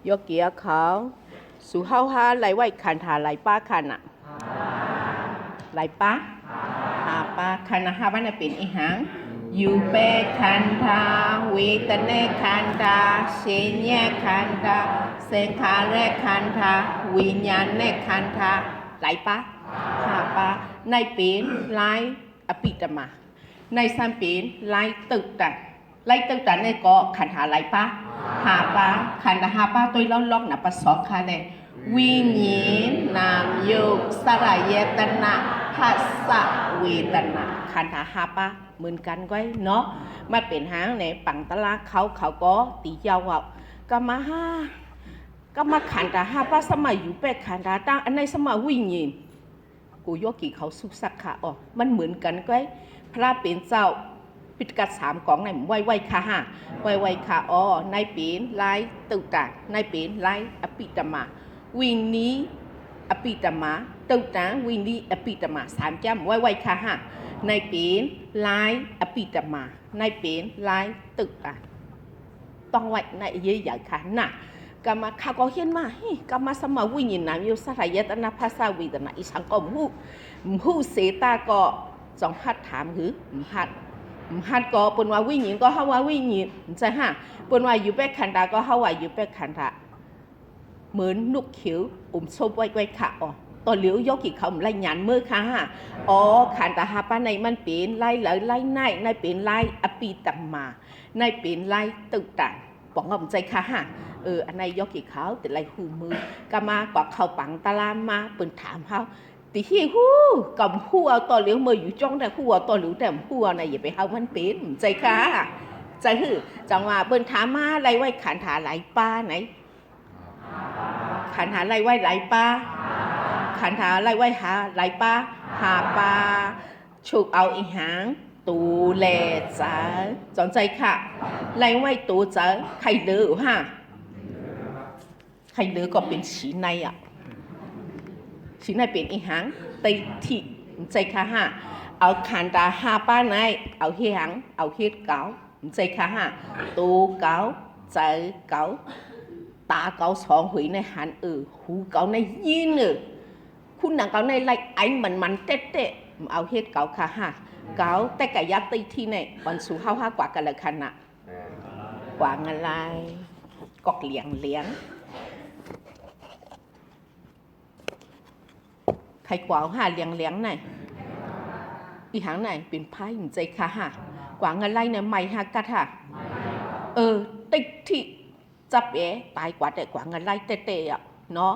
ยกเกียเขาสู่เฮาฮาไหลไหวคันทาไหลป้าคันอะไหลป้าหาป้าคันนะฮาบ้านเป็นอีหังยูเปคันทาวิตเนคันทาเชญแยคันทาเซคาเรคันทาวิญญาณเนคันทาไหลป้าหาป้าในเป็นไหลอภิตมาในสามเป็นไหลตึกตันไหลตึกตันในก็คันทาไหลป้าหาป้าคันทาหาป้าตัวล้อล็อกนะปะสอบค่ะเลยวิญญาณนามยุสลายตนะภัสสะเวทนาคันทาหาป้าเหมือนกันก็เนาะมาเป็นหางในปังตะลาเขาก็ตีเยาวก็มาห้าก็มาขันทาหาป้าสมัยอยู่เป็ดขันทาตั้งอันในสมัยวิญญาณกูยกกี่เขาสุกสักขาอ๋อมันเหมือนกันก็พระเป็นเจ้าปิดกัด3กองในไวค่ะฮะไวค่ะอ๋อในเป็นไล่ตุตาในเป็นไล่อภิตมาวินนี้อภิตมาตุตาวินนี้อภิตมา3จำไวค่ะฮะในเป็นไล่อภิตมาในเป็นไล่ตุตาต้องไว้ในเยอะใหญ่ค่ะน่ะกรรมข้าก็เห็นมากรรมสมาวิญญาณนามอยู่สลายตนะภาษาวิตนะอีสังก็หูเสตาก็จองหัดถามหือหัดก็ปนว่าวิญญาณก็เฮาว่าวิญญาณใช่ฮะปนว่าอยู่เป็ดขันตาก็เฮาว่าอยู่เป็ดขันตาเหมือนลูกเขียวชบไว้ค่ะอ๋อตอนเหลียวยกกี่เขาไล่หยันมือค่ะฮะอ๋อขันตาหาป้าในมันเป็นไล่เลยไล่ในเป็นไล่อภิตมาในเป็นไล่ตึกต่างบอกงอมใจค่ะฮะอันในยกกี่เขาแต่ไล่หูมือก็มากว่าเขาปังตะลามมาเปิ่นถามเขาตีที่หูกับหูเอาตอนเหลียวมืออยู่จ้องแต่หูเอาตอนเหลียวแต่หูเอาในอย่าไปเอามันเป็นใจค่ะใจหือจังว่าเปิ่นถามมาไล่ไว้ขันถาไหลป้าไหนขันถาไล่ไว้ไหลป้าขันถาไล่ไว้หาไหลป้าหาป้าฉุกเอาอีหางตูแลจ๋าจอนใจค่ะไล่ไว้ตูจ๋าใครเลือฮะใครเลือก็เป็นสีในอ่ะสีในเป็นอีหางตีที่ใจค่ะฮะเอาขันตาหาป้าในเอาเฮียงเอาเฮ็ดเก๋าใจค่ะฮะตูเก๋าใจเก๋าตาเก๋า2หุยในหันหูเก๋าในยินคุณนางเก๋าในไล่ไอ้มันเต๊ะเอาเฮ็ดเก๋าค่ะฮะเก๋าแต่กะยัดตีที่ในวันสู่เฮากว่ากันละคันน่ะกว่างันลายกอกเหลียงใครกว่าหาเลี้ยงไหนอีหางไหนเป็นไพ่ใจค่ะฮะกว่างันไล่เนี่ยไม่ฮะกัดฮะติ๊กที่จับตายกว่าแต่กว่างันไล่เตะอ่ะเนาะ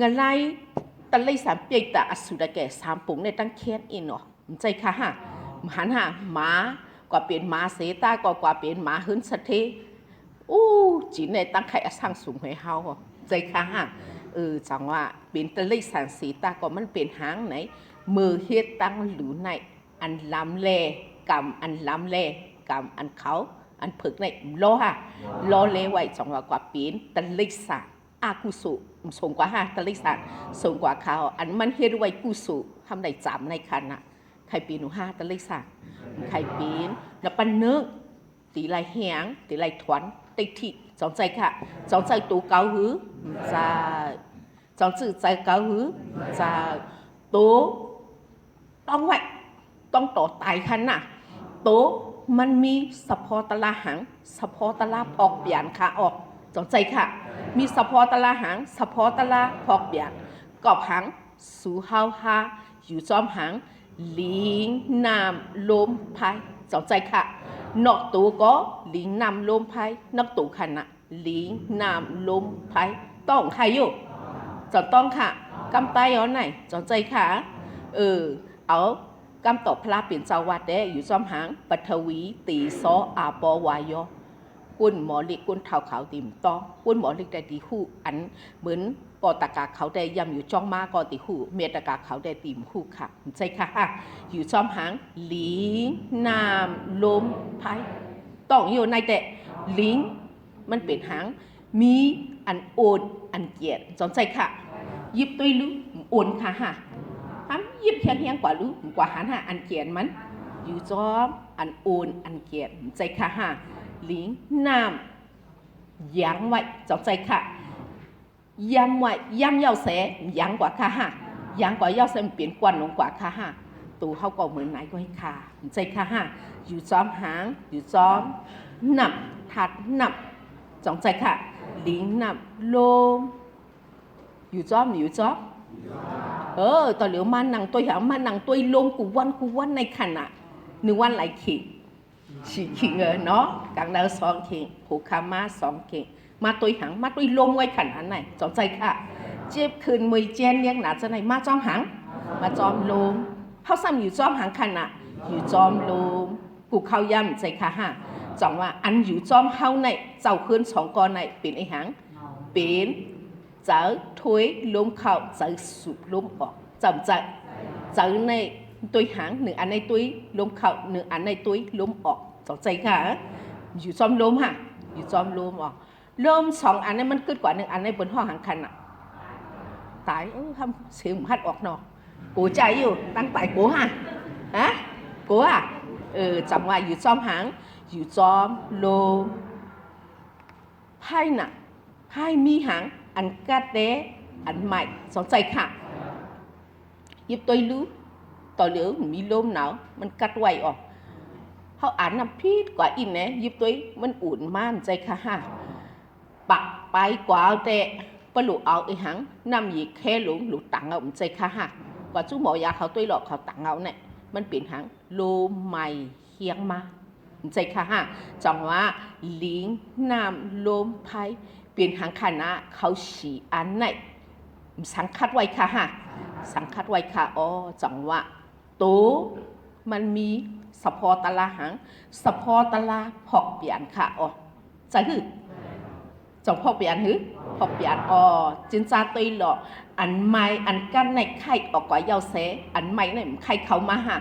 งันไล่ตะไล3ปีแต่อสุดแก่3ปุ๋งในตั้งแค้นอินเนาะใจค่ะฮะหันหาหมากว่าเป็นหมาเสตากว่าเป็นหมาหื้นสะเทจีนในตั้งไข่สร้างสูงให้เฮาใจค่ะฮะจังว่าเป็นตะไล3สีตาก็มันเป็นหางไหนมือเฮ็ดตั้งหรือในอันล้ำแลกำอันล้ำแลกำอันเขาอันผึกในโลฮะโลเลไว้จังว่ากว่าเป็นตะไล3อากุสุสูงกว่า5ตะไล3สูงกว่าเขาอันมันเฮ็ดไว้กุสุทำได้จำในคันน่ะใครปีน5ตะไล3ใครปีนแล้วปันเนื้อตีลายแหงตีลายถวนติที่จองใจค่ะจองใจตูเกาหือจะจองจื่อใจเกาหือจะตูต้องไว้ต้องต่อตายคันน่ะตูมันมีสะพอตะลาหังสะพอตะลาพอกเปลี่ยนค่ะออกจองใจค่ะมีสะพอตะลาหังสะพอตะลาพอกเปลี่ยนกอบหังสู่เฮาฮาอยู่จอมหังลิงน้ำลมพายจองใจค่ะนอกตัวก็ลิงน้ำลมพายนอกตัวคันน่ะลิงน้ำลมพายต้องใครอยู่จอนต้องค่ะกำไตเอาไหนจอนใจค่ะเอากำตอบพระเป็นเจ้าวัดได้อยู่จอมหางปัทวีตีซออาปอวายอกุนหมอลิกุนเท่าเขาติ่มต้องกุนหมอลิได้ดีคู่อันเหมือนปอตากาเขาได้ยำอยู่จ้องมาก็ติคู่เมตากาเขาได้ติ่มคู่ค่ะใช่ค่ะอยู่จอมหางลิงน้ำลมพายต้องอยู่ในแต่ลิงมันเป็นหางมีอันโอนอันเกียรจอนใจค่ะยิบตุยลุโอนค่ะฮะยิบเฮียงกว่าลุกว่าหันหาอันเกียรมันอยู่จอมอันโอนอันเกียรใจค่ะฮะลิงน้ำยังไว้จอนใจค่ะ yam ngoại yam yao sẽ yang quả kha ha yang quả yao sẽ biến quan nông quả kha ha tụ hậu có mới này quay khaใจkha haอยู่จอมหางอยู่จอมหนับถัดหนับจองใจค่ะลิงหนับลมอยู่จอมต่อเหลียวมานังตัวหางมานังตัวลมกูวันในขณะหนึ่งวันไหลขิงฉีขิงเนาะกลางดาวสองขิงผูกขามาสองขิงมาตัวหางมาตัวลมไว้ขนาดไหนจองใจค่ะเจ็บคืนมือเจนเลี้ยงหนาจะไหนมาจอมหางมาจอมลมเขาซ้ำอยู่จอมหางขนาดอยู่จอมลมกูเข้าย่ำใจค่ะฮะจังว่าอันอยู่จอมเฮาในเจ้าคืนสองกอในเป็นไอ้หางเป็นเจอถุยลมเข้าเจอสูบลมออกจำใจเจอในตัวหางหนึ่งอันในตัวลมเข้าหนึ่งอันในตัวลมออกจำใจค่ะอยู่จอมลมฮะอยู่จอมลมออกลมสองอันนี้มันเกิดกว่าหนึ่งอันในบนห้องหางคันอ่ะตายทำเสียงพัดออกเนาะกูใจอยู่ตั้งแต่กูฮะกูอ่ะจำว่าอยู่จอมหางอยู่จอมโลไพ่น่ะไพ่มีหางอันกัดเดอันใหม่สนใจค่ะยิบตัวรู้ต่อเหลือมีลมหนาวมันกัดไวออกเขาอ่านน้ำพีดกว่าอินเนี่ยยิบตัวมันอุ่นมากใจค่ะฮะปักไปกว่าแต่ปลุกเอาไอ้หางน้ำยีแค่หลุตังเอาใจค่ะฮะกว่าจุ่มหมอยาเขาตัวหลอกเขาตังเอาเนี่ยมันเปลี่ยนหางลมใหม่เฮียงมาใจค่ะฮะจังว่าลิงน้ำลมไพ่เปลี่ยนหางคณะเขาฉีอันไหนสังคัดไว้ค่ะฮะสังคัดไว้ค่ะจังว่าตัวมันมีสปอตลาหางสปอตลาพอกเปลี่ยนค่ะจะคือจังพอกเปลี่ยนหือพอกเปลี่ยนจินจาตีหลออันไม้อันกั้นในไข่ออกกว่าเยาเสอันไม้เนี่ยไข่เขามาฮะ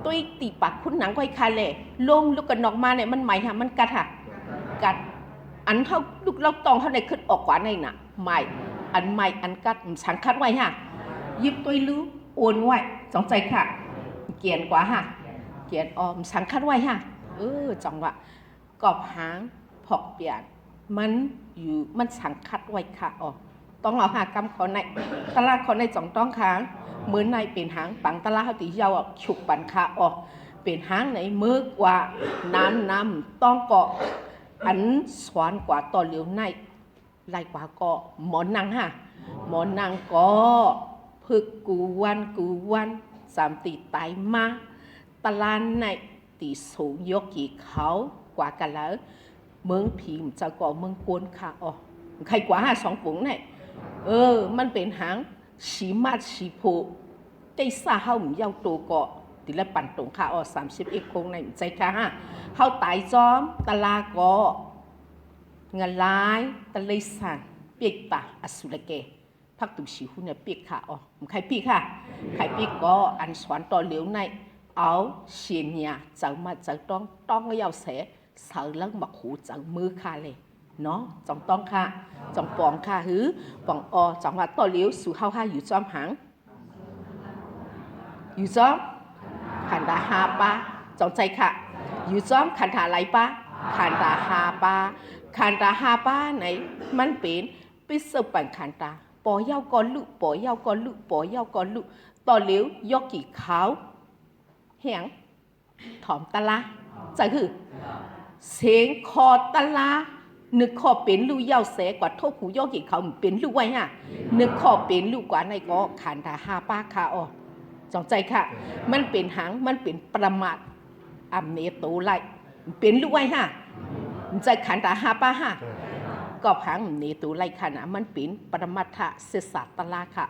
ตัวตีปากคุณหนังไว้คาเลยลงลูกกันออกมาเนี่ยมันไหมฮะมันกัดฮะกัดอันเท่าลูกเราตองเท่าในขึ้นออกกว่าในน่ะไหมอันไหมอันกัดสังคัดไว้ฮะยิบตัวรู้โอนไว้สองใจค่ะเกียนกว่าฮะเกียนสังคัดไว้ฮะจังหวะกอบหางพอกเปลี่ยนมันอยู่มันสังคัดไว้ค่ะต้องเอาหากรรมขอในตลาดขอในจ่องต้องค้างเหมือนในเป็นหางปังตลาดเขาตีเยาฉุกปันค่ะเป็นหางในมือกว่าน้ำต้องเกาะอันสวนกว่าต่อเหลียวในลายกว่าก็หมอนนางฮะหมอนนางก็พึกกูวันสามตีตายมาตลาดในตีสูงยกกี่เขากว่ากันแล้วเมืองพิมจะก่อเมืองกวนค่ะใครกว่าสองปุ๋งเนี่ยมันเป็นหางสีมาสีโพได้ซาเฮาเยาตัวเกาะติละปั่นตรงค่ะ31คงในใจค่ะฮะเฮาตายจอมตลาเกาะเงินลายตะเลยสันเปียกตาอสุรเกพักตุสีหุ่นเนี่ยเปียกค่ะใครปีกค่ะใครปีกก็อันสวนต่อเหลียวในเอาเชียนยาเจ้ามาเจ้าต้องก็ยาวเสเสือแล้วมาหูเจ้ามือค่ะเลยเนาะจองต้องค่ะจองปองค่ะหือปองจองว่าต่อเหลียวสู่เฮาค่ะอยู่จอมหางอยู่จอมขันดาฮาปาจองใจค่ะอยู่จอมขันดาไหลปาขันดาฮาปาขันดาฮาปาไหนมันเป็นปิศปันขันดาปอยาวก่อนลุปอยาวก่อนลุปอยาวก่อนลุต่อเหลียวยกกี่เขาเหียงถอมตะลาจะคือเสียงคอตะลานึกขอเป็นลูกยาวเสกว่าโทษผู้ยกกี่เขาเป็นลูกไว้ฮะนึกขอเป็นลูกกว่าในก็ขันดาฮาปาค่ะจองใจค่ะมันเป็นหางมันเป็นประมาทอเมโตไลเป็นลูกไว้ฮะใจขันดาฮาปาฮะก็พังเนตูไลค่ะนะมันเป็นปรมัตถะเสสตลาค่ะ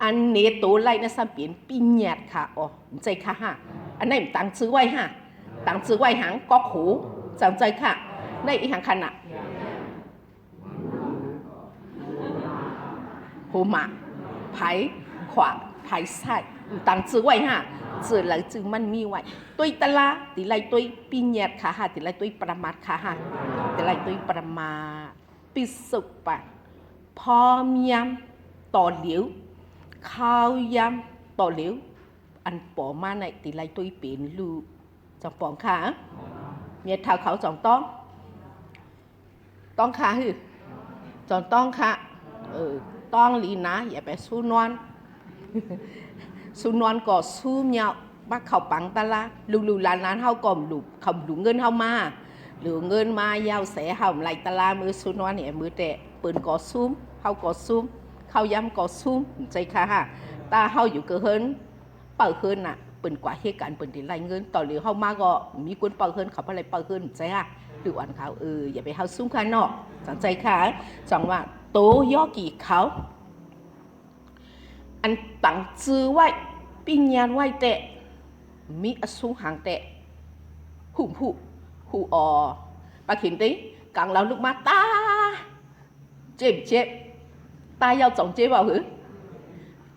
อันเนตูไลนะสัมเป็นปิญญาค่ะใจค่ะฮะอันนั้นตั้งชื่อไว้ฮะตั้งชื่อไว้หางก็หูจังใจค่ะในอีหางขณะหูหมาไผ่ขวาไผ่ใส่ตั้งชื่อไว้ฮะชื่อหลังชื่อมันมีไว้ตัวตลาติไลตัวปิญญาค่ะฮะติไลตัวปรมัตค่ะฮะติไลตัวปรมาปิสุปันพร้อมยำต่อเหลียวข้าวยำต่อเหลียวอันปอมาในตีไลตัวเป็นลูกจังปองค่ะเมียเท้าเขาจังต้องค่ะฮือจังต้องค่ะ ต้องลีนะอย่าไปสู้นอนสู้นอนก็สู้เนาะบักเขาปังตะละลูๆหลานๆเฮาก็ลูเขาลูเงินเฮามาหรือเงินมายาวแสเฮาไหลตะลามือสู้นอนเนี่ยมือแต่ปืนก็ซุ่มเฮาก็ซุ่มเข้าย้ำก็ซุ่มใจค่ะฮะตาเฮาอยู่ก็เฮินเปิดเฮินน่ะปืนกว่าเหตุการณ์ปืนที่ไล่เงินต่อหรือเฮามาก็มีคนเปิดเฮินเขาอะไรเปิดเฮินใจค่ะดูอันเขาอย่าไปเฮาซุ่มค่ะเนาะใจค่ะจังว่าโตย่อกี่เขาอันตั้งชื่อไว้ปีญานไว้แต่มีอสุหางแต่หูปากเห็นดิกังเราลูกมาตาเจ็บตายาวtrọng chế vào hử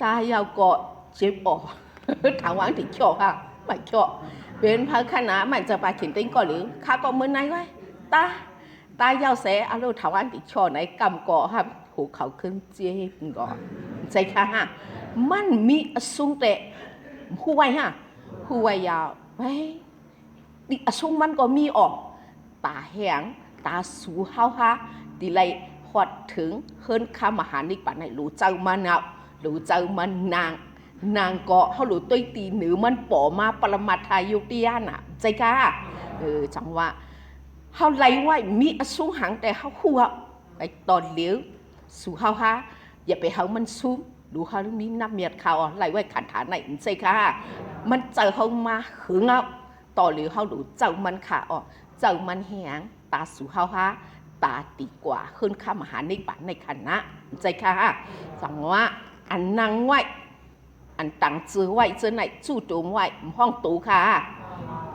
ตายาวก็เจ็บออกถามว่าถึงเขียวค่ะไม่เขียวเป็นพระคณะมันจะปากเห็นดิก่อนหรือข้าก็เมื่อไหร่ไว้ตายาวแสเอาลูกถามว่าถึงเขียวไหนกำก่อครับหูเขาขึ้นเจ็บก่อนใจค่ะฮะมันมีอสุงแต่หูไว้ฮะหูไว้ยาวไว้ดิอสุงมันก็มีออกตาแห้งตาสูเฮาฮะดิไลหอดถึงเฮิรนข้ามหานิปันให้รู้เจ้ามันเอารู้เจ้ามันนางก็เขารู้ตัวตีหนือมันป่อมาปรมาทายุติยาน่ะใจค่ะจังว่าเขาไล่ไว้มีอสุหังแต่เขาหัวไอ้ตอนเลี้ยวสู่เฮาฮะอย่าไปเฮามันซุ่มดูเขามีน้ำเมียดเขาไล่ไว้ขันฐานไหนใจค่ะมันเจอเขามาหึงเอาต่อหรือเขาดูเจ้ามันขาเจ้ามันแหงตาสู่เฮาฮะตาตีกว่าขึ้นข้ามหาในปันในคณะใจค่ะจังว่าอันนั่งไว้อันตั้งชื่อไว้เจ้าไหนจู่โจมไว้ห้องตูค่ะ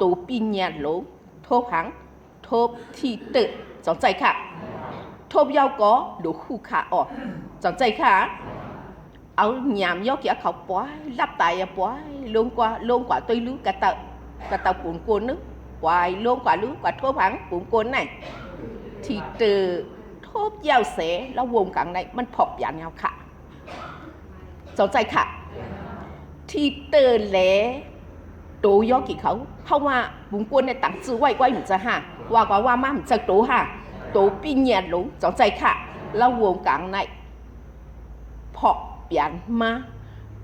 ตูปีญาหลงทบหังทบที่ตึกจังใจค่ะทบยาวก็ดูคู่ขาจังใจค่ะเอาหยามยกเกี่ยเขาป้อยรับตายป้อยลงกว่าตัวรู้กระเตาปุ่นโกนนึกป้อยลงกว่ารู้กว่าทบหังปุ่นโกนnày thì từ thốt giao sẽ là vùng cảng nàyมันพบอย่างnhauค่ะสนใจค่ะที่เตอแหลโตย่อกี่เขาเข้ามาบุ้งกวนในต่างจื้อไว้เหมือนจะฮะว่ามาเหมือนจะโตฮะโตปีเนียนหลงสนใจค่ะแล้ววงกลางในพบอย่างมา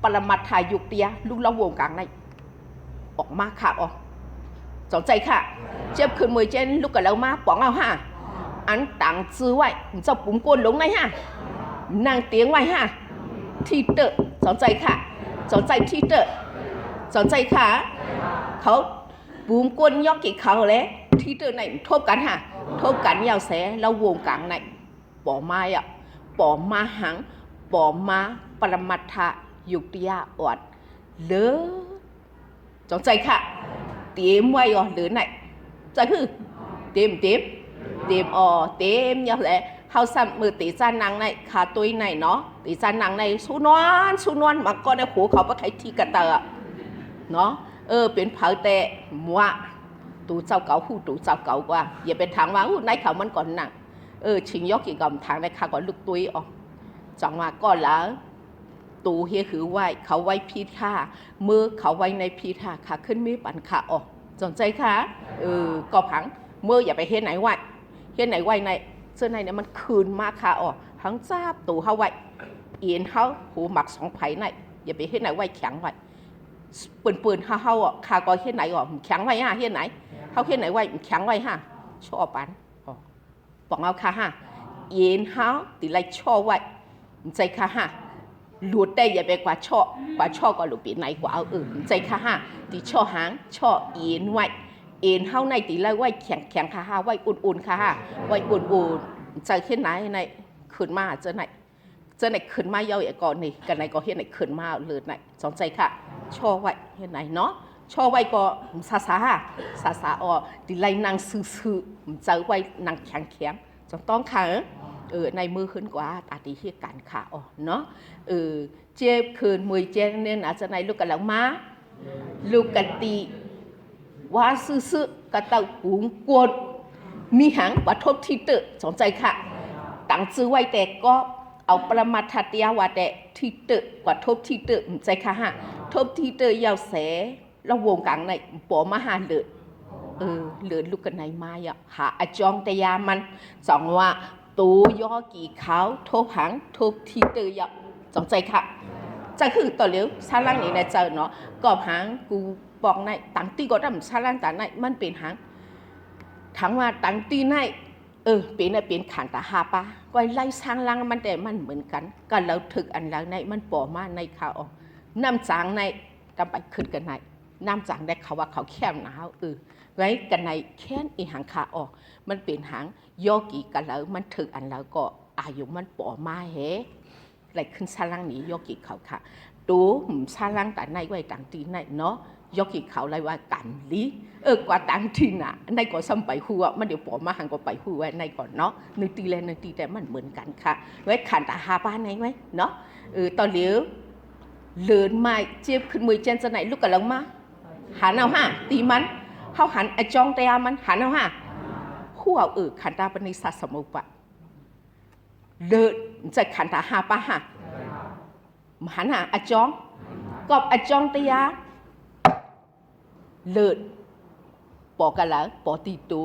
ปรมาทายุเตียลูกแล้ววงกลางในออกมาค่ะสนใจค่ะเจ็บคืนมือเจนลูกกับเรามาป๋องเอาฮะอันต่างซื้อไว้จะปุ่มกวนลงไหนฮะนางเตียงไว้ฮะที่เตอสนใจค่ะสนใจที่เตอสนใจค่ะเขาปุ่มกวนยอกกี่เขาเลยที่เตอไหนทบกันฮะทบกันยาวแสแล้ววงกลางไหนป่อมาป่อมาหังป่อมาปรมัตถยุติยาอดเลือสนใจค่ะเตรียมไว้หรือไหนใจคือเตรียมเตรียมอย่างไรเขาสั่งมือตีจานนางในขาตัวในเนาะตีจานนางในสู้นวลมันก็ได้หัวเขาไปใครที่กระเตอเนาะเป็นเผาแต่มัวตูเจ้าเก่าหูตูเจ้าเก่ากว่าอย่าเป็นทางว่าในเขามันก่อนหนังชิงยกกี่กำทางในขาก่อนลุกตุ้ยจังว่าก็แล้วตูเฮียคือไว้เขาไว้พีท่ามือเขาไว้ในพีท่าขาขึ้นมีปันขาสนใจค่ะก็ผังมืออย่าไปเฮ็ดไหนไว้ในเสื้อในเนี่ยมันคืนมากค่ะทั้งจ้าตูเขาไว้เอียนเขาหูหมักสองไผ่ในอย่าไปเฮ็ดไหนไว้แข็งไว้ปืนเขาขาก็เฮ็ดไหนแข็งไว้เฮ็ดไหนเขาเฮ็ดไหนไว้แข็งไว้ชอบปันบอกเอาค่ะเอียนเขาตีไรชอบไว้ใจค่ะหลุดได้อย่าไปกว่าชอบก็หลุดปีไหนกว่าใจค่ะตีชอบหางชอบเอียนไว้เอ็นเฮาในตีไล่ไว้แข็งค่ะไว้อุ่นๆค่ะไว้อุ่นๆใจเฮ็ดไหนในขึ้นมาเจอไหนขึ้นมาเยอะก่อนนี่กันไหนก็เฮ็ดไหนขึ้นมาเลยไหนสนใจค่ะชอไว้เฮ็ดไหนเนาะชอไว้ก็ซาตีไล่นางซื่อๆเจอไว้นางแข็งจนต้องค่ะในมือขึ้นกว่าตาตีเฮ็ดกันค่ะเนาะเจ็บคืนมือเจ็บเนี่ยอาจจะในลูกกันแล้วมาลูกกันตีว่าซื้อกระเต่าปุงกวนมีหางว่าทบที่เตอสนใจค่ะตั้งชื่อไว้แต่ก็เอาประมาทเตียว่าแต่ที่เตอกว่าทบที่เตอใจค่ะทบที่เตอยาวแสแล้ววงกลางในปอมาหาเลือดลูกกันไหนมาหาอจองแต่ยามันสองว่าเ ตูย่อกี่เขาทบหางทบที่เตยจงใจค่ะจะคือต่อเลี้ยวซาลังนี่นะเจอเนาะกอบหางกูบอกในตั้งตีก็ทำซาลังแต่ในมันเป็นหางทั้งว่าตั้งตีในเป็นขันตาหาปะก็ไล่ซางลังมันแต่มันเหมือนกันก็เราถึกอันแล้วในมันปอมาในข่าวน้ำจางในกำไปขึ้นกันในน้ำจางได้เขาว่าเขาแคบหนาวไว้กันในแค่นอีหางขาออกมันเป็นหางโยกีกันแล้วมันถึกอันแล้วก็อายุมันปอมาเฮไหลขึ้นซาลังนี้โยกีเขาค่ะดูซาลังแต่ในไว้ต่างตีในเนาะโยกีเขาเลยว่ากันลีกว่าต่างที่น่ะในก่อนซ้ำไปหัวมันเดี๋ยวปอมาหันก็ไปหัวในก่อนเนาะนึกตีแลนึกตีแต่มันเหมือนกันค่ะไว้ขันตาหาบ้านไหนไว้เนาะตอนเลี้ยวเลือนไม่เจ็บขึ้นมือเจนจะไหนลูกกับเรามาหันเอาห้าตีมันเขาหันไอจองเตียมันหันเอาห้าหัวขันตาเป็นนิสัยสมุปะเลือนจะขันตาหาปะฮะหันหาไอจองกับไอจองเตียเลือนปอกันแล้วปอตีตู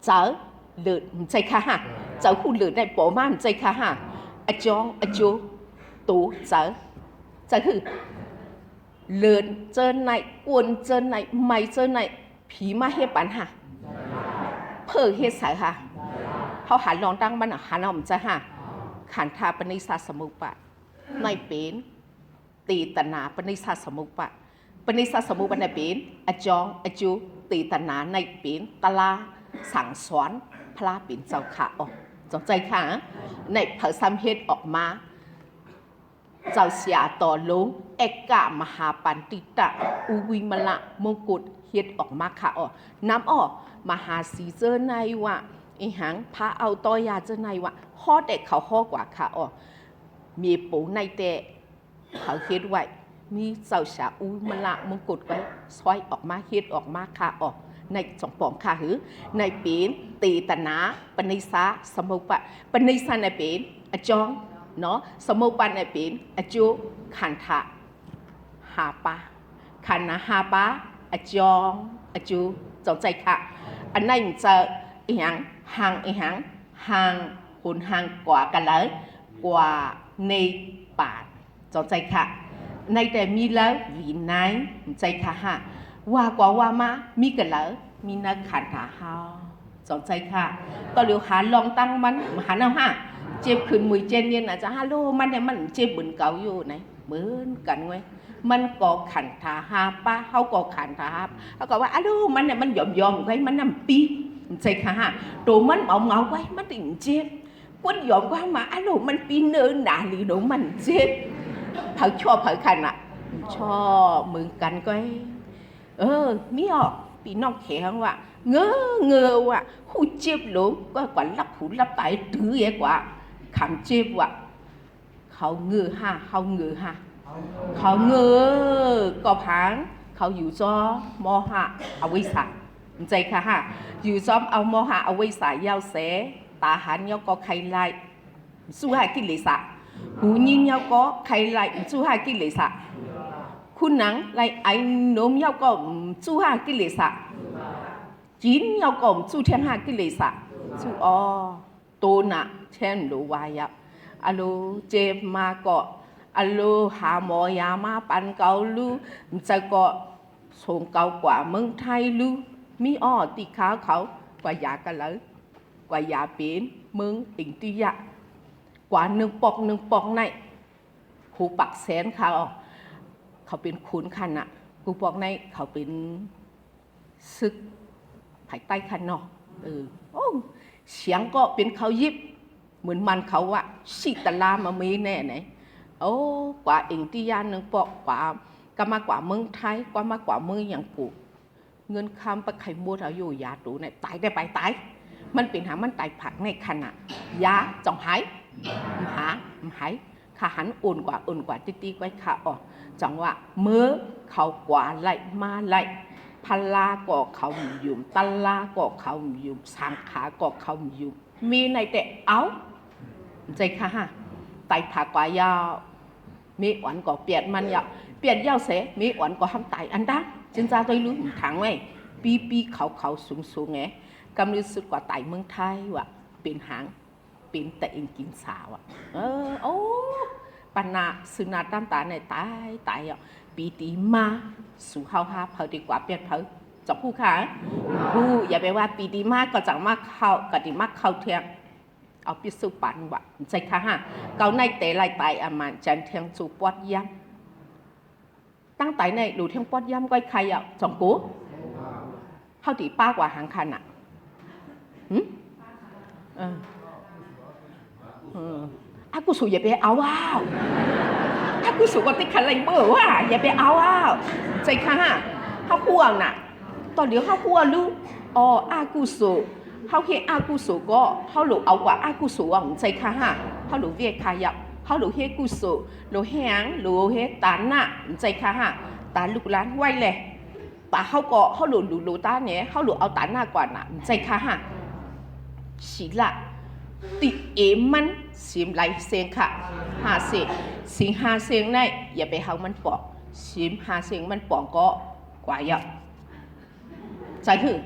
เจอเลือนใจค่ะฮะเจอคู่เลือนได้ปอมันใจค่ะฮะไอจองไอจูตูเจอจะคือเลือนเจอในกวนเจอในไม่เจอในผีมาเฮ็ดปัญหาเพื่อเฮ็ดสายค่ะเขาหันลองตั้งมันหันออกจะหาขันธาปณิสาสมุปะในเป็นตีตนาปณิสาสมุปะปณิสาสมุปะในเป็นอจองอจูตีตนาในเป็นตลาสั่งสอนพระเป็นเจ้าขาออกจงใจค่ะในเผยซ้ำเฮ็ดออกมาเจ้าเสียต่อลงเอกกะมหาปันติตะอุวิมละมงกุฎเฮ็ดออกมาค่ะน้ำมหาสีเจอในว่าไอหังพระเอาต่อยาเจอในว่าข้อเด็กเขาข้อกว่าค่ะมีปูในแต่เขาเฮ็ดไว้มีเจ้าเสียอุวิมละมงกุฎไว้ซอยออกมาเฮ็ดออกมาค่ะในสองปองค่ะในเป็นตีตนาปณิสาสมุปะปณิสาในเป็นอจองเนาะสมุปะในเป็นอจูขันธะหาปะขันนะหาปะอจองอจูจงใจค่ะอันนั้นจะอีหยังห่างหุ่นห่างกว่ากันเลยกว่าในป่าจงใจค่ะในแต่มีแล้ววีไหนใจค่ะฮะว่ากว่ามามีกันแล้วมีนักขันธะฮาจงใจค่ะตอนเดี๋ยวหาลองตั้งมันหาเอาฮะเจ็บขึ้นมือเจนเนี่ยนะจะฮัลโหลมันเนี่ยมันเจ็บเหมือนเก่าอยู่ไหนเหมือนกันไว้มันก็ขันธาหาป้าเขาก็ขันธาหาเขาก็ว่าฮัลโหลมันเนี่ยมันยอมไว้มันน้ำปีใจค่ะฮะตัวมันเงาไว้มันติ่งเจ็บquân dọn qua màฮัลโหลมันปีเนินด่าหรือหนูมันเจ็บเผาชอบเผาขันอ่ะชอบเหมือนกันก็มีปีนอกแข็งว่ะเงอว่ะหูเจ็บหลงก็กว่ารับหูรับตายตื้อเยอะกว่าขำเจ็บว่ะเขาเงอฮะเขาเงอก็พังเขาอยู่จอมอหะเอาไว้ใส่ใจค่ะฮะอยู่จอมเอามอหะเอาไว้ใส่ยาวเสตาหันยาวก็ใครไล่สู้หากิเลสหูยินยาวก็ใครไล่สู้หากิเลสคุณนังไล่ไอ้หนุ่มยาวก็สู้หากิเลสจีนยาวก็สู้เทียนหากิเลสสู้โตน่ะเช่นดูวายอะโลเจ็บมาก็อะโลหาหมอยามาปันเกาลูจะก็ส่งเกากว่าเมืองไทยลูมีตีขาเขากว่ายากันเลยกว่ายาเป็นเมืองอิงติยะกว่าหนึ่งปอกในครูปักแสนเขาเป็นขุนขันอ่ะครูปอกในเขาเป็นซึกภายใต้ขันเนาะเสียงก็เป็นเขายิบเหมือนมันเขาว่าสิตลามามีแน่ไหนกว่าอิงติยาหนึ่งปอกกว่าก็มากกว่าเมืองไทยกว่ามากกว่าเมืองอย่างปู่เงินคำปะไข่มัวเราอยู่ยาตูเนี่ยตายได้ไปตายมันเป็นหามันตายผักในขณะยาจ่องหายหายขาหันอุ่นกว่าตีไว้ขาจังว่าเมื่อเขากว่าไล่มาไล่พลาก็เขาอยู่ตลาก็เขาอยู่สังขาก็เขาอยู่มีในแต่ใจค่ะฮะตายผักกว่ายาวมีอ่อนก็เปลี่ยนมันยาวเปลี่ยนยาวเสมีอ่อนก็ทำตายอันดังจินจาตัวรู้ถังไว้ปีเขาสูงไงกำลังสุดกว่าไต่เมืองไทยว่ะเป็นหาง เป็นแต่เองกินสาวอ่ะโอ้ปัญนาสุนาตามตาในตายอ่ะปีตีมาสู่เฮาฮาเผาดีกว่าเปียกเผาจับผู้ขาผู้อย่าไปว่าปีตีมาก็จังมากเข้าก็ดีมากเข้าเทียงเอาพิสูจน์ปันว่ะใจค่ะฮะเกาในเตะลายตายอามันจันเทียงจูปอดย้ำตั้งแต่ในดูเทียงปอดย้ำก้อยใครอ่ะจงกูเท่าตีป้ากว่าหางคันอ่ะอากูสูอย่าไปเอาว้าวอากูสูว่าติดขันอะไรเบอร์ว่าอย่าไปเอาว้าวใจค่ะฮะเขาห่วงน่ะตอนเดี๋ยวเขาห่วงลูกอากูสูเขาเห็นอากูสูก็เขาหลุดเอากว่าอากูสูอ่ะใจค่ะฮะเขาหลุดเวียขยับเขาหลุดเฮกูสูหลุดแหงหลุดเฮตานน่ะใจค่ะฮะตาลูกหลานไว้เลยป่าเขาก็เขาหลุดตาเนี่ยเขาหลุดเอาตาหน้ากว่าน่ะใจค่ะฮะสิละติเอมันสิมไหลเสียงค่ะหาเสียงสิงหาเสียงในอย่าไปเอามันปอกสิมหาเสียงมันปอกก็กว่าเยอะใจคือ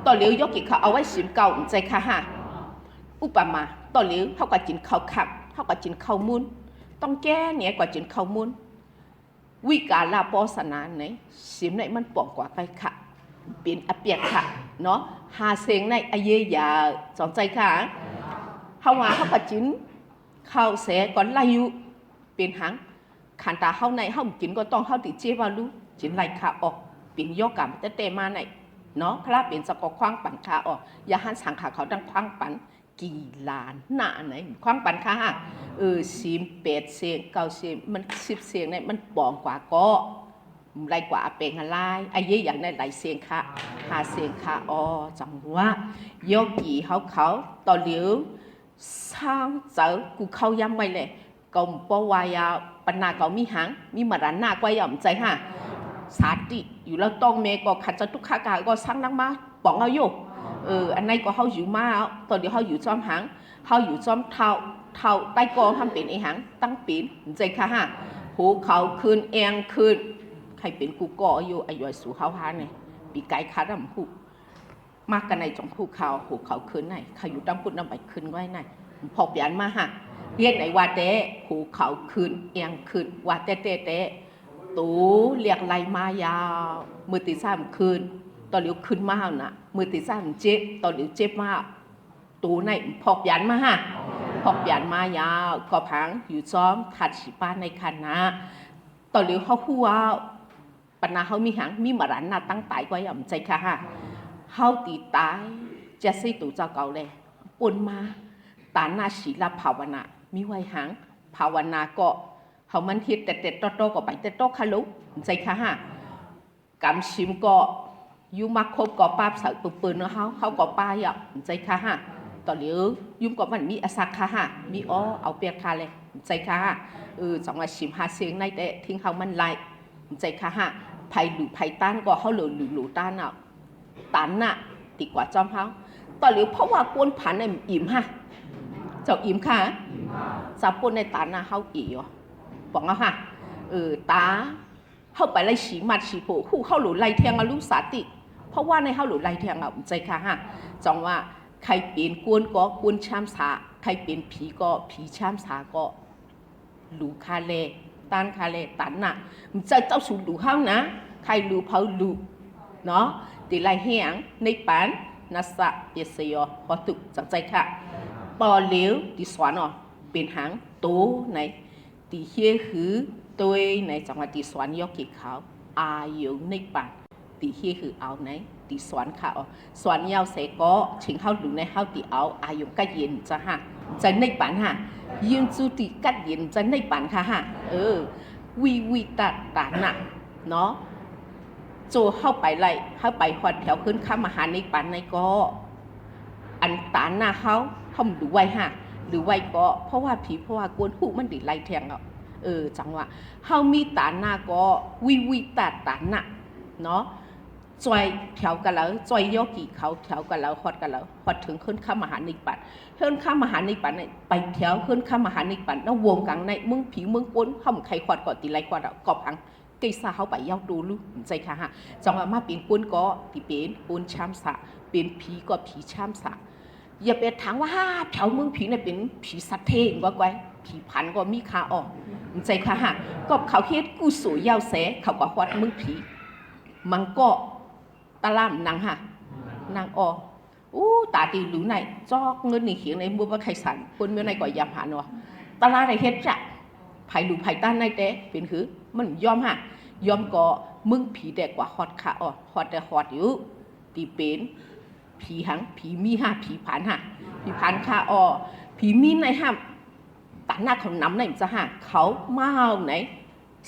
ตอนเลี้ยวยกกิเขาเอาไว้สิมเก่าใจค่ะฮะอุปมาตอนเลี้ยวเขาก็จินข้าวขับเขาก็จินข้าวมุนต้องแก้เนี่ยกว่าจินข้าวมุนวิกาลาปอสนาเนี่ยสิมในมันปอกกว่าไปค่ะเป็นอเปียกค่ะเนาะหาเสียงในอเยยาสองใจค่ะเขาว่าเขาก็จินเข้าเสียก่อนไล่อยู่เป็นหางขันตาเข้าในเขากินก็ต้องเข้าติเจี๊ยบรู้จินไล่ขาออกเป็นโยกรรมเตะมาในเนาะพระเป็นสกอคว้างปั่นขาออกอย่าหันสังขาเขาดังคว้างปั่นกี่ล้านหน้าไหนคว้างปั่นขา18 เสียง9 เสียงมัน10 เสียงเนี่ยมันปองกว่าก็ไรกว่าเป็นอะไรไอ้ยี่อย่างในหลายเสียงค่ะ5 เสียงค่ะจังว่าโยกีเขาต่อเหลียวสร้างเจอกูเข้าย้ำไว้เลยกมปวายาปัญนาเขามีหางมีมารันหน้าก็ย่อมใจฮะสาธิอยู่แล้วต้องเมก็ขัดจะทุกขากาก็สร้างนักมาป๋องเอาอยู่อันนี้ก็เขาอยู่มาตอนเดียวเขาอยู่จอมหางเขาอยู่จอมเท้าใต้กองทำเป็นไอหางตั้งปีนใจค่ะฮะหูเขาคืนเอียงคืนใครเป็นกูก่ออยู่อายุสู่เขาฮะเนี่ยปีไก่ขาดำหูมากกันในจงหูเขาคืนไหนเขาอยู่ตั้งปุ่นน้ำใบคืนไว้ไหนพอเปลี่ยนมาฮะเรียกไหนว่าเตะหูเขาคืนเอียงคืนว่าเตะตูเรียกไรมายาวมือตีซ้ำคืนตอนเหลียวคืนมาน่ะมือตีซ้ำเจ็บตอนเหลียวเจ็บมาตูในพอเปลี่ยนมาฮะพอเปลี่ยนมายาวก็พังอยู่ซ้อมขัดฉีป้าในคันนะตอนเหลียวเขาหัวปัญหาเขามีหางมีมารันน่ะตั้งตายก็ย่ำใจค่ะฮะเขาตีตายจะสิตูเจ้าเก่าเลยปนมาตาหน้าศีลภาวนามีไว้หางภาวนาก็เขามันเฮ็ดแต่โตก็ไปแต่โตคาลุใจค่ะฮะกำชิมก็ยุ่มาคบก็ป้าสาวตุปืนเนาะเขาก็ป้าอ่ะใจค่ะฮะต่อเหลียวยุ่มก็มันมีอสักค่ะฮะมีเอาเปียกคาเลยใจค่ะฮะจังหวะชิมหาเสียงในแต่ทิ้งเขามันไล่ใจค่ะฮะไผ่หลุไผ่ต้านก็เขาหลุต้านอ่ะตันน่ะติดกว่าจอมเขาต่อเหลียวเพราะว่ากวนผันในอิ่มฮะเจ้าอิ่มค่ะจับปนในตันน่ะเขาอิ่มบอกเอาฮะตาเข้าไปไล่ฉีมัดฉีโผคู่เข้าหลุไล่เทียงอาลูกสาติเพราะว่าในเข้าหลุไล่เทียงอ่ะใจค่ะฮะจังว่าใครเป็นกวนก็กวนช้ำสาใครเป็นผีก็ผีช้ำสาก็หลูคาเลตันคาเลตันน่ะมันจะเจ้าสูหลูเข้านะใครหลูเผาหลูเนาะตีไล่เฮียงในปันนัสสะเยสยพอตุจังใจค่ะปอเหลียวตีสวนอ่ะเป็นหางโตในตีเฮียหือตัวในจังหวัดตีสวนยกกี่เขาอายุในปันตีเฮียหือเอาไหนตีสวนค่ะสวนยาวเสก็ชิงเข้าดูในเข้าตีเอาอายุก็เย็นจ้ะฮะจะในปันฮะยืนจูตีกัดเย็นจะในปันค่ะฮะวิตาน่ะเนาะโจเข้าไปไล่เข้าไปหอดแถวขึ้นข้ามหาในปันในก็อันตาหน้าเขาดูไว้ฮะหรือไว้ก็เพราะว่าผีเพราะว่ากวนหูมันดิไล่แทงอ่ะจังว่าเฮามีตาหน้าก็วิตาหน้าเนาะจอยแถวกันแล้วจอยโยกีเขาแถวกันแล้วฮอดกันแล้วฮอดถึงขึ้นข้ามหาในปันขึ้นข้ามหาในปันไปแถวขึ้นข้ามหาในปันแล้ววงกลางในมึงผีมึงกวนเขาใครขวดก่อนตีไล่ขวดอ่ะกอบพังกีซาเขาไปเย้าดูลูกใจค่ะฮะจังว่ามาเป็นกวนก็ตีเป็นกวนช้ำสะเป็นผีก็ผีช้ำสะ อย่าไปถามว่าแถวเมืองผีเนี่ยเป็นผีสัตว์เทงว่าไว้ผีพันก็มีขาออกใจค่ะฮะก็เขาเฮ็ดกู้สู่ยาวเสเขาก็ฮอดเมืองผีมันก็ตะล่ามนางฮะนางออตาตีหรือไหนจอกเงินนี่เขียนในมือว่าใครสั่นคนเมื่อไหร่ก็ยำหาเนาะตลาดไอ้เฮ็ดจ้ะไผ่ดูไผ่ต้านในเต้เป็นคือมันยอมฮะยอมก็มึงผีแดกกว่าฮอดขาออฮอดแต่ฮอดอยู่ตีเป็นผีหังผีมีฮะผีผ่านฮะผีผ่านขาออผีมีในห้ามตาหน้าเขาน้ำไหนจะฮะเขาเมาไหน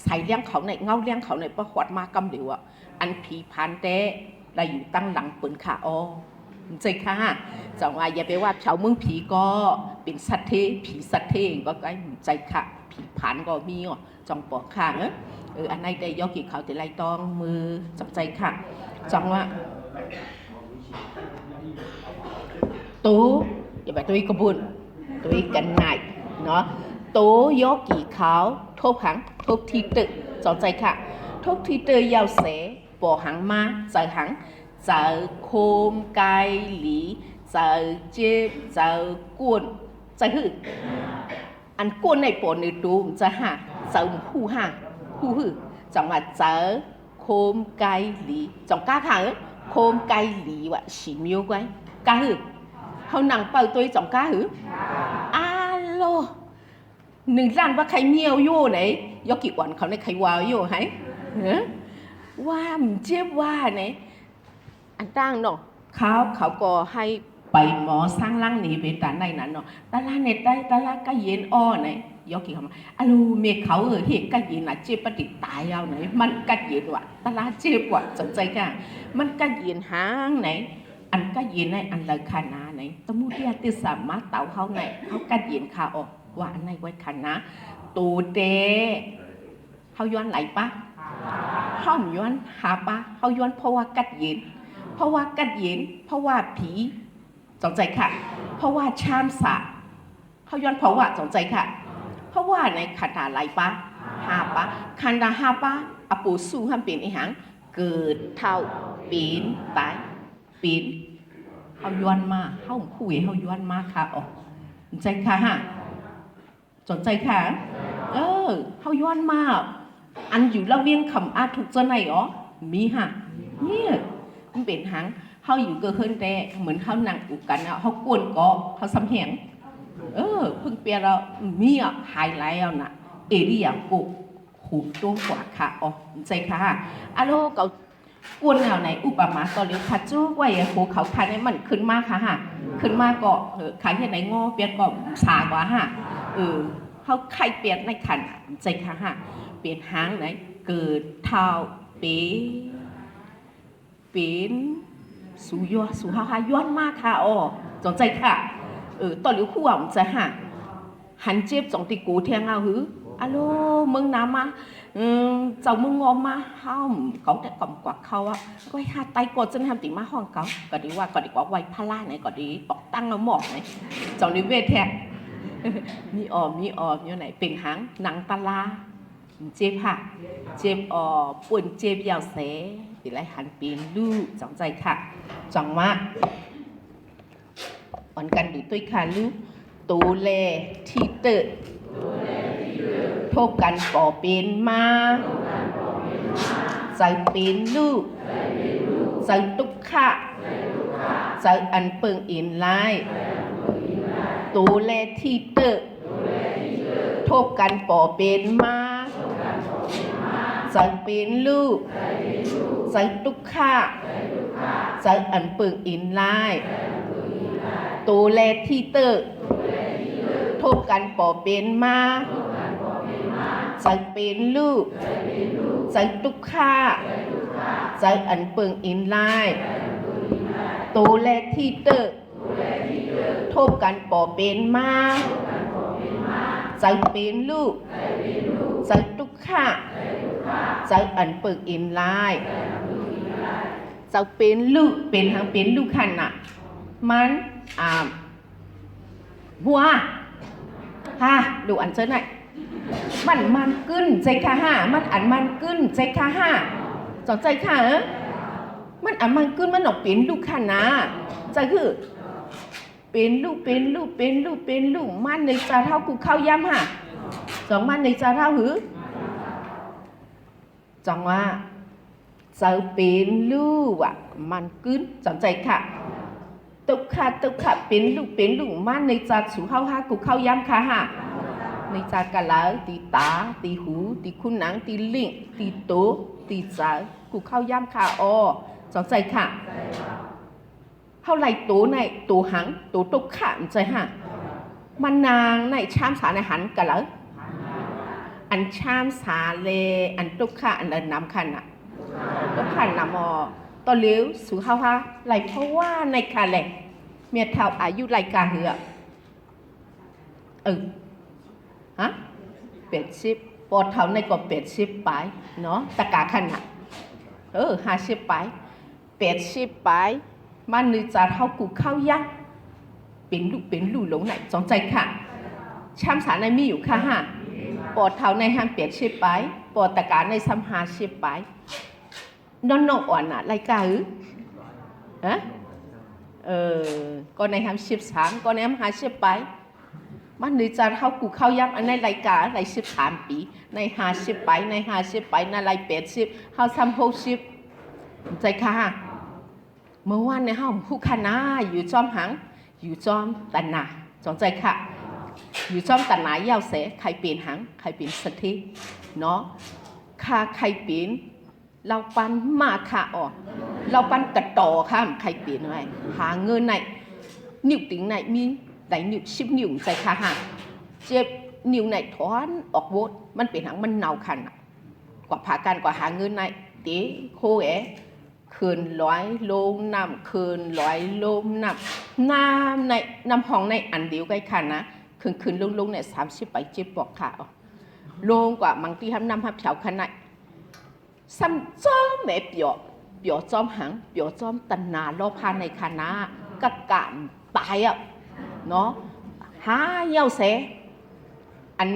ใส่เลี้ยงเขาในเงาเลี้ยงเขาในประหอดมากำเดียวอ่ะอันผีผ่านเต้ได้อยู่ตั้งหลังเปิ่นขาออใจค่ะจังว่าอย่าไปว่าชาวเมืองผีก็เป็นสัตว์เทผีสัตว์เทก็ไอ้ใจค่ะผีผ่านก็มีอ่ะจังปอกค่ะอันไหนได้ยกกี่เขาแต่ไรต้องมือจับใจค่ะจังว่าตู้อย่าไปตัวกระบุนตัวกันไหนเนาะตู้ยกกี่เขาทบหังทบที่ตึกจับใจค่ะทบที่ตึกยาวเสปอหังมาใจหังgiờ khôm cay lý giờ chếp giờ cuốn giờ hử ăn cuốn này bỏ nửa đùm giờ ha giờ hù ha hù hử chẳng mà giờ khôm cay lý chẳng cá hàng khôm cay lý vậy xì miêu quay cá hửเขาหนังเป่าตัวจ่องก้าหือโลหนึ่งร้านว่าใครเมียวโย่ไหนยกกี่วันเขาในใครวาวโย่ให้ว่ามันเจ็บว่าไหนอันตั้งเนาะเขาก็ให้ไปหมอสร้างร่างนี้ไปแต่ในนั้นเนาะตาลาเน็ตได้ตาลาก็เย็นอ้อไหนยกกี่คำลูเมฆเขาเหตุก็เย็นน่ะเจ็บปฏิตายเอาไหนมันก็เย็นว่ะตาลาเจ็บว่ะสนใจกันมันก็เย็นหางไหนอันก็เย็นในอันเลยขานาไหนตมุที่ติสามารถเต่าเขาไหนเขาก็เย็นขาออกว่าอันไหนไว้ขานาตูเตเขาย้อนไหลปะเขาย้อนหาปะเขาย้อนเพราะว่ากัดเย็นเพราะว่ากัดเย็นเพราะว่าผีสนใจค่ะเพราะว่าชามสะเขาย้อนเพราะว่าสนใจค่ะเพราะว่าในขันธาไหลปะหาปะขันธาหาปะอปูสู้ห้ามเป็นอีหังเกิดเท่าเป็นตายเป็นเขาย้อนมาเขาคุยเขาย้อนมาค่ะอ๋อสนใจค่ะฮะสนใจค่ะเขาย้อนมาอันอยู่ละเวียงคำอาถูกจะไหนอ๋อมีฮะเนี่ยมันเป็นหังเขาอยู่เกินเฮิรนแต่เหมือนเขานั่งอุกันอ่ะเขากวนก็เขาสำแหงเพิ่งเปลี่ยนเรามีอ่ะไฮไลท์อ่ะนะเอริยากุหูตัวกว่าค่ะอ๋อใจค่ะอะโลก็กวนเอาไหนอุปมาต่อเลี้ยวพัดจู้ไว้โหเขาคันให้มันขึ้นมากค่ะฮะขึ้นมากก็ขายที่ไหนงอเปลี่ยนก็สากว่าฮะเขาไข่เปลี่ยนในขันใจค่ะฮะเปลี่ยนหางไหนเกิดเท้าเป็นสู่ยัวสู่ฮ่าย้อนมากค่ะอ๋อสนใจค่ะต่อเลี้ยวคู่อ่ะจะฮะหันเจ็บสองตีกูเทียงเอาหืออะโลมึงน้ำมาเจ้ามึงงอมาห้ามเขาแต่ก่อมกวักเขาอ่ะก็ให้หาไตกดจนทำติมาห้องเขาก็ดีว่าก็ดีกว่าไว้พลาไหนก็ดีปอกตั้งแล้วหมอกไหนเจ้านิเวศแท้มีออมอยู่ไหนเป็นหางหนังตาลาเจ็บค่ะเจ็บปุ่นเจ็บยาวเสติไรหันปีนลูกจังใจค่ะจังว่าอ่อนกันดูตุ้ยค่ะลูกตูเล่ที่เตอทบกันก่อเป็นมาใจเป็นลูกใจตุกขะใจอันเปิงอินไลตูเลที่เตอทบกันก่อเป็นมาใจเป็นลูกใจตุกขะใจอันเปิงอินไลตูเลที่เตอทบกันก่อเป็นมาใจเป็นลูกใจตุกข้าใจอันเปิงอินไลตูและที่เตอทบกันปอเป็นมาใจเป็นลูกใจตุกข้าใจอันเปิงอินไลใจเป็นลูกเป็นทางเป็นลูกขันน่ะมันหัวดูอันเจอหน่อยมันกึ้นใจค่ะฮะมันอันมันกึ้นใจค่ะฮะสนใจค่ะมันอันมันกึ้นมันหนอกเป็นลูกค่ะนะใจคือ เป็นลูกเป็นลูกเป็นลูกเป็นลูกมันในจะเท่ากูเข้าย้ำฮะสองมันในจะเท่าหือจังว่าจะเป็นลูกอ่ะมันกึ้นสนใจค่ะตุกค่ะเป็นลูกมันในจะสูเข้าฮะกูเข้าย้ำค่ะฮะในจะกะลาตีตาตีหูตีคุณหนังตีลิ้งตีโตตีจะกูเข้าย้ำค่ะอ๋อสนใจค่ะเท่าไรตัวในตัวหังตัวตุกค่ะสนใจฮะมันนางในชามสาในหันกะลาอันชามสาเลอันตุกค่ะอันนำคันอ่ะตุกค่ะนำตอนเลี้ยวสูเข้าฮะไรเพราะว่าในค่ะแหละเมียเท่าอายุไรกาเหือฮะ80ปอดเท่าในก็80ไปเนาะตะกาขันน่ะ50ไป80ไปมันนึกจะเท่ากูเข้ายักเป็นลูกหลงไหนสนใจค่ะชามสารในมีอยู่ค่ะฮะปอดเท่าในห้าม80ไปปอดตะกาในซ้ำ50ไปน้องอ่อนน่ะไรกาฮะก็ในห้าม13ก็ในห้าม50ไปมันนึกจะเท่ากูเข้ายับอันในรายการใน13ปีใน50ไปใน50ไปในราย80เฮาซ้ำ60ใจค่ะเมื่อวานในเฮาผู้คณะอยู่จอมหังอยู่จอมตันนาสนใจค่ะอยู่จอมตันนายาวเสใครเป็นหังใครเป็นสถิเนาะค่ะใครเป็นเราปันมาค่ะอ๋อเราปันกระต่อค่ะใครเป็นไงหาเงินไหนนิ้วติ๋งไหนมีได้นิ้ว10 นิ้วใจค่ะฮะเจ็บนิ้วไหนถอนออกโวดมันเป็นหังมันเน่าคันกว่าผ่าการกว่าหาเงินไหนเต๋โคคืนร้อยลงน้ำคืนร้อยลงน้ำในน้ำห้องในอันเดียวกันค่ะนะคืนลงเนี่ย30ไป7บอกค่ะลงกว่าบางที่ทำน้ำทับแถวขนาดซ้ำจ้อมแม่เปียวจอมหังเปียวจอมตันนาโลภาในคณะกะกานตายอ่ะเนาะหาเย้าเสอัน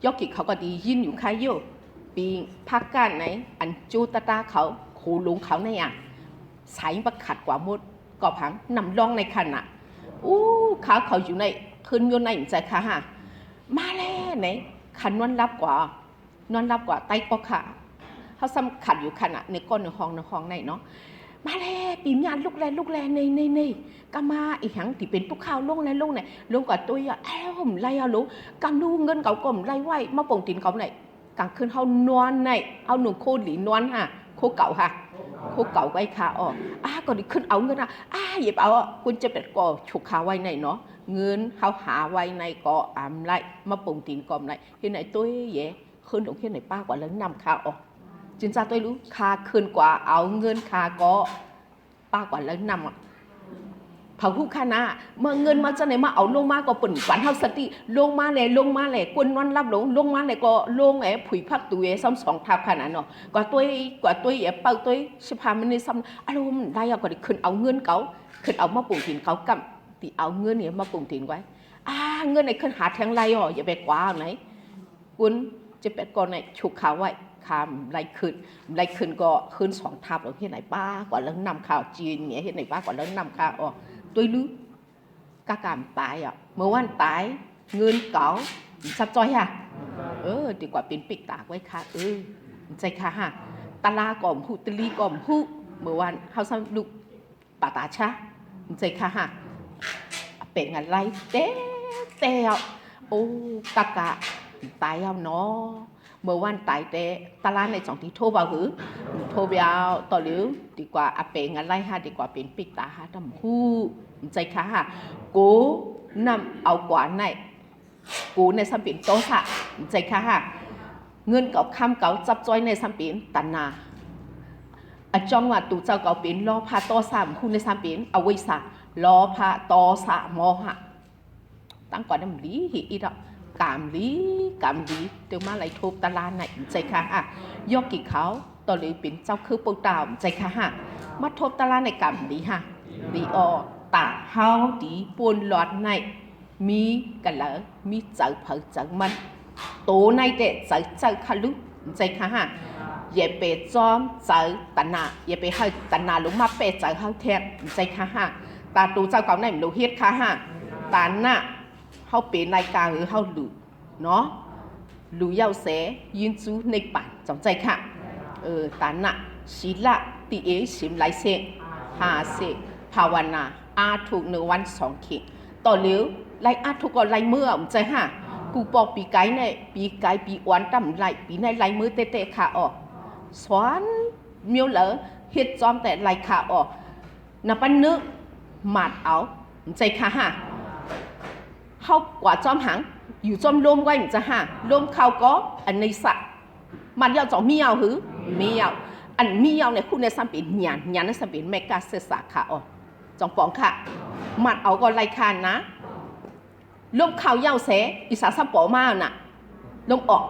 ยกกิเขาก็ดียินอยู่ค่ะโยปีพักการไหนอันจูตาเขาโคลุงเขาในอ่ะสายประขัดกว่าหมดกอบหังนำล่องในขณะเขาอยู่ในคืนโยนในใจค่ะฮะมาแล้วไหนขันนวลรับกว่าไต้ปอกค่ะเขาซ้ำขัดอยู่ขณะในก้นในห้องในเนาะมาแล้วปีมยานลูกแลในก็มาอีกหังที่เป็นตุกข้าวลงในลงกับตัวอ่ะผมไล่เอาลูกกำดูเงินเขากลมไล่ไว้มาป่งตินเขาไหนกลางคืนเขานอนในเอาหนุ่มโคหลีนอนฮะโคเก่าค่ะโคเก่าไว้ค่ะก็ดิขึ้นเอาเงินหยิบเอาคุณจะเป็นก่อฉุกขาไว้ในเนาะเงินเขาหาไว้ในก่อไล่มาป่งตินกลมไล่ที่ไหนตัวเย่ขึ้นตรงที่ไหนป้ากว่าแล้วนำข้าวจินจ้าตัวรู้ค่าคืนกว่าเอาเงินค่าก็ป้ากว่าแล้วนำเผาผู้คณะเมื่อเงินมาจะไหนมาเอาลงมาก็ปุ่นฝันเฮาสติลงมาเลยกวนนอนรับลงมาเลยก็ลงผุยพักตัวซ้ำ2ทับขนาดเนาะกว่าตัวเป่าตัว15มันนี่ซ้ำอารมณ์ได้ก็ได้ขึ้นเอาเงินเขาขึ้นเอามาปุ่งถิ่นเขากำตีเอาเงินเนี่ยมาปุ่งถิ่นไว้เงินไหนขึ้นหาแทงไรอย่าไปกว่าไหนคุณจะเป็ดก่อนไหนฉุกขาไว้คำไล่ขึ้นก็ขึ้น2ทับแล้วที่ไหนป้ากว่าเรื่องนำข่าวจีนเนี่ยที่ไหนป้ากว่าเรื่องนำข่าวตัวลื้อกะการตายเมื่อวันตายเงินเก่าสับจอยดีกว่าเป็นปิกตากไว้ค่ะใจค่ะฮะตลาก่อมผู้ตลีก่อมผู้เมื่อวันเขาสรุปปาตาชะใจค่ะฮะเป็นอะไรเต้กะตายเอาเนาะเมื่อวันตายแต่ตลาดใน2ที่โทรบ่หือโทรไปเอาต่อหรือดีกว่าเป็นอะไรฮะดีกว่าเป็นปิกตาฮะทำผู้ใจค่ะฮะกูนำเอากว่าในกูในสัมปินโตสะใจค่ะฮะเงินเก่าคำเก่าจับจ้อยในสัมปินตันนาจ้องว่าตู่เจ้าเก่าเป็นล้อพาโตสามผู้ในสัมปินเอาไว้สะล้อพาโตสะมอฮะตั้งก่อนน้ำลีอีดอกกามลีเดี๋ยวมาไหลทุบตลาดไหนใจค่ะยกกี่เขาต่อหรือเป็นเจ้าคือปูตาวใจค่ะมาทุบตลาดในกามลีดีตาเฮาดีปนหลอดในมีกันแล้วมีเจอเผาเจอมันโตในเด็ดเจอขลุใจค่ะอย่าไปจอมเจอตันนาอย่าไปให้ตันนาลงมาเปเจอเฮาแทนใจค่ะ ตาตูเจ้าเก่าในมันดูเฮ็ดค่ะฮะตาหน้าเขาเป็นรายการหรือเขาหลุเนาะหลุยาวเสยืนจูในป่านจำใจค่ะตาหน้าศีละตีเอชิมไลเซหาเสภาวนาอาถูก1 วัน 2 ขีดต่อเหลียวไล่อาถูกก็ไล่เมื่อจำใจค่ะกูบอกปีไก่ในปีไก่ปีวันตั้มไล่ปีในไล่มือเตะขาออกสวนเมียวเหลอเฮ็ดจอมแต่ไล่ขาออกนับปันนึกหมัดเอาใจค่ะฮะเขากว่าจอมหังอยู่จอมลมไว้จะฮะลมเขาก็อันในสะมันยาวจอมมียาวหือมียาวอันมียาวเนี่ยคุณในสัมปีหยานในสัมปีเมกาเสสะค่ะอ๋อจองปองค่ะหมัดเอาก็ไล่คานนะลมเขายาวเสอีสาสัมปอมาน่ะลมออก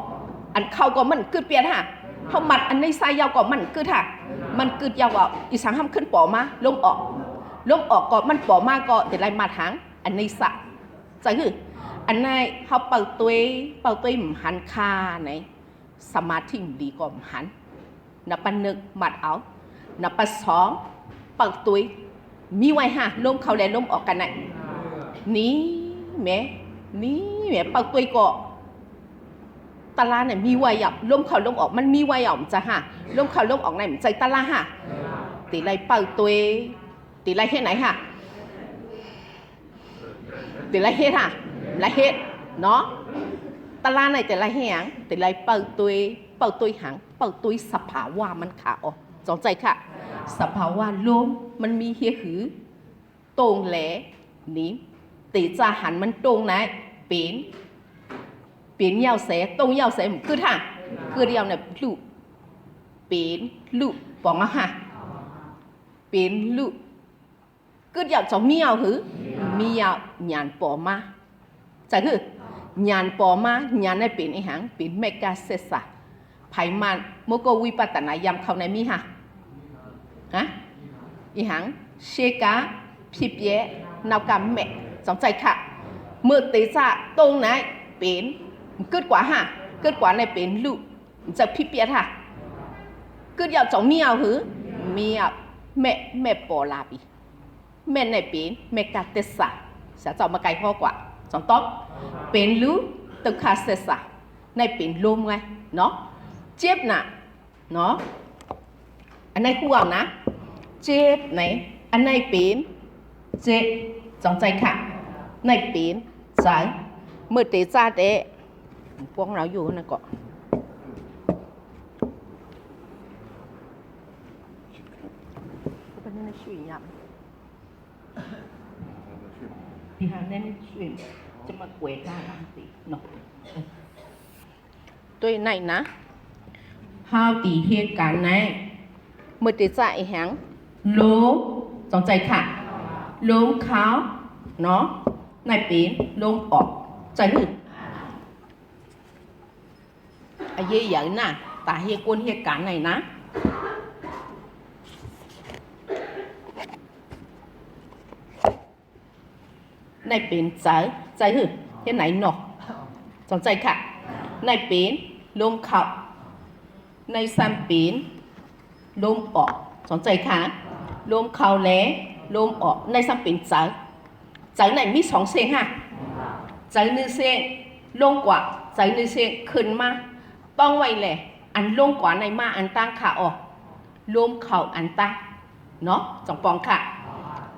อันเขาก็มันกึดเปียนฮะเขาหมัดอันในไซยาวก็มันกึดฮะมันกึดยาวอ่ะอีสาห้ามขึ้นปอมาลมออกก็มันปอมากก็แต่ไรมาทางอันในสะจะคืออันในเขาเป่าตัวหันคาไหนสมาธิดีกว่าหันนับปันนึกหมัดเอานับปันสองเป่าตัวมีไว้ฮะลมเขาแลลมออกกันไหนนี่แม่เป่าตัวก็ตาลาเนี่ยมีไว้อ่ะลมเขาลมออกมันมีไว้อ่ะจะฮะลมเขาลมออกไหนมันใจตาลาฮะตีไรเป่าตัวตีไรเฮ็ดไหนค่ะตีไรเฮ็ดค่ะไรเฮ็ดเนาะตลาดไหนแต่ไรเฮ็ดหยังตีไรเป่าตัวหางเป่าตัวสภาวะมันขาออกสนใจค่ะสภาวะลมมันมีเฮียหือตรงแหลนี้ตีจะหันมันตรงไหนเป็นยาวเสตรงยาวเสคือท่าคือเดียวเนี่ยลูกเป็นลูกปองอะค่ะเป็นลูกcứ dạo cháu miao hứ miao nhàn bỏ ma trái hứ nhàn bỏ ma nhàn nàyเป็นไอ้หางเป็นเมกาเซสะไผมันโมโกวิปัตตนายามเขาในมีฮะไอ้หางเชกาพิเปียนาวกาแม่สนใจค่ะเมื่อตีจ่าตรงไหนเป็นเกิดกว่าฮะเกิดกว่าในเป็นลูกจะพิเปียค่ะcứ dạo cháu miao hứ miao mẹ bỏลาบีแม่ในเป็นเมกาเตสะจะจะมาไกลข้อกว่าสองต๊อกเป็นรู้ตึกคาเซสะในเป็นลมไงเนาะเจ็บน่ะเนาะอันในคู่เอานะเจ็บไหนอันในเป็นเจ็บจงใจค่ะในเป็นใจเมื่อเตะจ้าเตะพวกเราอยู่นั่นก็เป็นในช่วยยับที่หาแน่นช่วยจะมาเกวท่าหลังตีเนาะตัวไหนนะห้าวตีเหตุการณ์ไหนเมื่อตีจ่ายแหงโลจงใจค่ะโลมเขาเนาะในเป็นโลมออกใจหึไอ้เยี่ยงน่ะตาเหตุคนเหตุการณ์ไหนนะในเป็นใจหึเฮ็ดไหนเนาะสนใจค่ะในเป็นลมเข้าในซ้ำเป็นลมออกสนใจค่ะลมเข้าแล้วลมออกในซ้ำเป็นใจไหนมี2เส้นฮะใจ1เส้นลงกว่าใจ1เส้นขึ้นมาต้องไว้แหละอันลงกว่าในมาอันตั้งขาออกลมเข้าอันตั้งเนาะจงปองค่ะ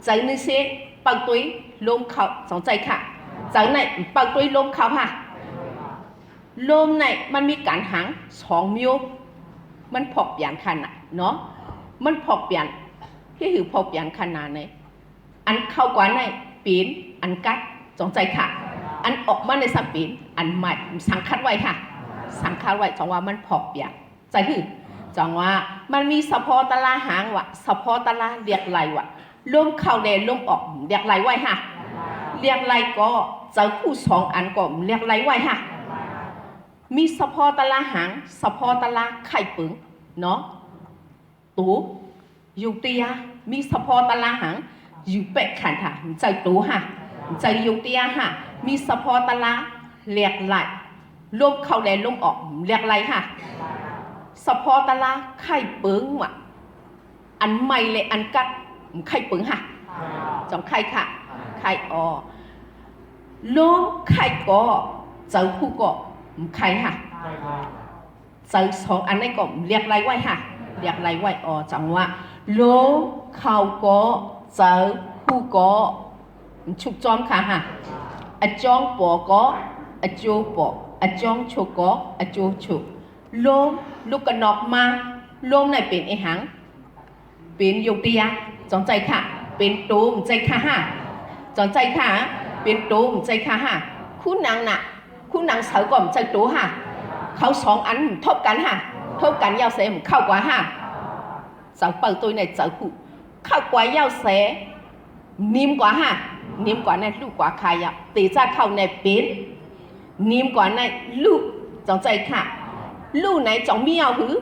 ใจ1เส้นปังตุ้ยลมเขาสนใจค่ะจากไหนปังตุ้ยลมเขาค่ะลมไหนมันมีการหาง2มิวมันพอกเปลี่ยนขนาดเนาะมันพอกเปลี่ยนที่ถือพอกเปลี่ยนขนาดไหนอันเข้ากว่าในปีนอันกัดสนใจค่ะอันออกมาในสัมปีนอันใหม่สังคัดไว้ค่ะสังคัดไว้จังว่ามันพอกเปลี่ยนใจคือจังว่ามันมีสะพอตะลาหางวะสะพอตะลาเรียกไหลวะลมเข้าแดนลมออกเรียกไหลไว้ฮะเรียกไหลก็เจอคู่2อันก็เรียกไหลไว้ฮะมีสะพอตะลาหางสะพอตะลาไข่ปึงเนาะตูอยู่เตียมีสะพอตะลาหางอยู่เป็ดขันค่ะใจตูฮะใจอยู่เตียฮะมีสะพอตะลาเรียกไหลลมเข้าแดนลมออกเรียกไหลฮะสะพอตะลาไข่ปึงว่ะอันใหม่เลยอันกัดไข่ปึงฮะ จองไข่ค่ะไข่ออล้มไข่ก็เจ้าผู้ก็ไข่ค่ะเจ้าสองอันนี้ก็เรียกไรไว้ค่ะเรียกไรไว้ออจังว่าล้มเขาก็เจ้าผู้ก็ชุกจอมค่ะค่ะอาจองปอก็อาจูปออาจองชุกก็อาจูชุกล้มลูกกระนอกมาล้มในเป็นไอหังเป็นโยเตียจองใจค่ะเป็นตูมใจค่ะฮะจองใจค่ะเป็นตูมใจค่ะฮะคุณนางน่ะคุณนางเสาก่อมใจตูฮะเขาสองอันทบกันฮะทบกันยาวเสมเข้ากว่าฮะเสาเปิดตัวในเสาคู่เข้ากว่ายาวเสนิ่มกว่าฮะนิ่มกว่าในลูกกว่าใครอ่ะตีจะเข้าในเป็นนิ่มกว่าในลูกจองใจค่ะลูกไหนจองมีเอาหือ